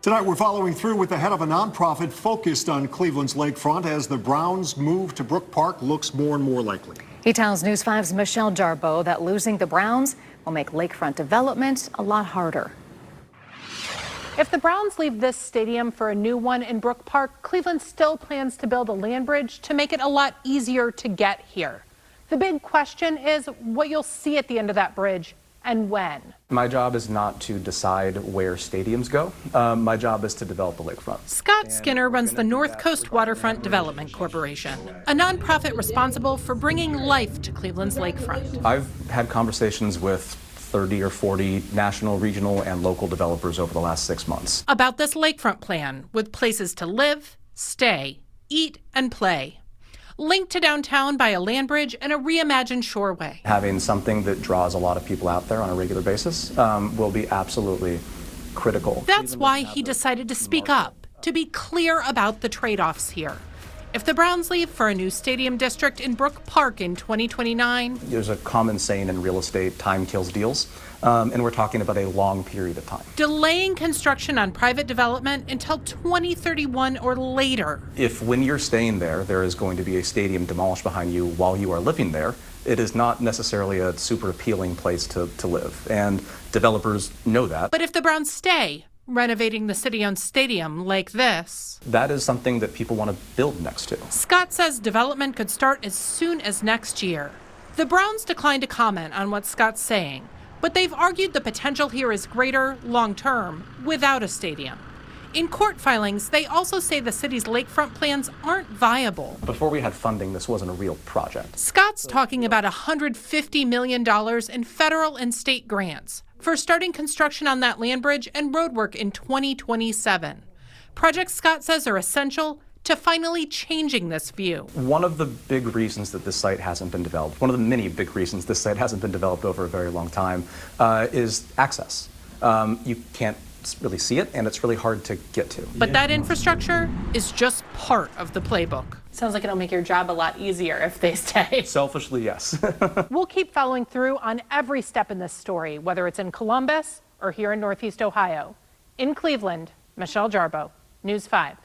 Tonight, we're following through with the head of a nonprofit focused on Cleveland's lakefront as the Browns' move to Brook Park looks more and more likely. He tells News 5's Michelle Jarboe that losing the Browns will make lakefront development a lot harder. If the Browns leave this stadium for a new one in Brook Park, Cleveland still plans to build a land bridge to make it a lot easier to get here. The big question is what you'll see at the end of that bridge and when. My job is not to decide where stadiums go. My job is to develop the lakefront. Scott Skinner runs the North Coast Waterfront Development Corporation, a nonprofit responsible for bringing life to Cleveland's lakefront. I've had conversations with 30 or 40 national, regional, and local developers over the last 6 months About this lakefront plan with places to live, stay, eat, and play. Linked to downtown by a land bridge and a reimagined shoreway. Having something that draws a lot of people out there on a regular basis will be absolutely critical. That's why he decided to speak up, to be clear about the trade-offs here. If the Browns leave for a new stadium district in Brook Park in 2029... There's a common saying in real estate, time kills deals, and we're talking about a long period of time. Delaying construction on private development until 2031 or later. If when you're staying there, there is going to be a stadium demolished behind you while you are living there, it is not necessarily a super appealing place to live, and developers know that. But if the Browns stay, renovating the city-owned stadium like this, that is something that people want to build next to. Scott says development could start as soon as next year. The Browns declined to comment on what Scott's saying, but they've argued the potential here is greater long-term without a stadium. In court filings, they also say the city's lakefront plans aren't viable. Before we had funding, this wasn't a real project. Scott's talking about $150 million in federal and state grants for starting construction on that land bridge and roadwork in 2027. Projects Scott says are essential to finally changing this view. One of the big reasons that this site hasn't been developed, one of the many big reasons this site hasn't been developed over a very long time, is access. You can't really see it, and it's really hard to get to. But that infrastructure is just part of the playbook. Sounds like it'll make your job a lot easier if they stay. Selfishly, yes. We'll keep following through on every step in this story, whether it's in Columbus or here in Northeast Ohio. In Cleveland, Michelle Jarboe, News 5.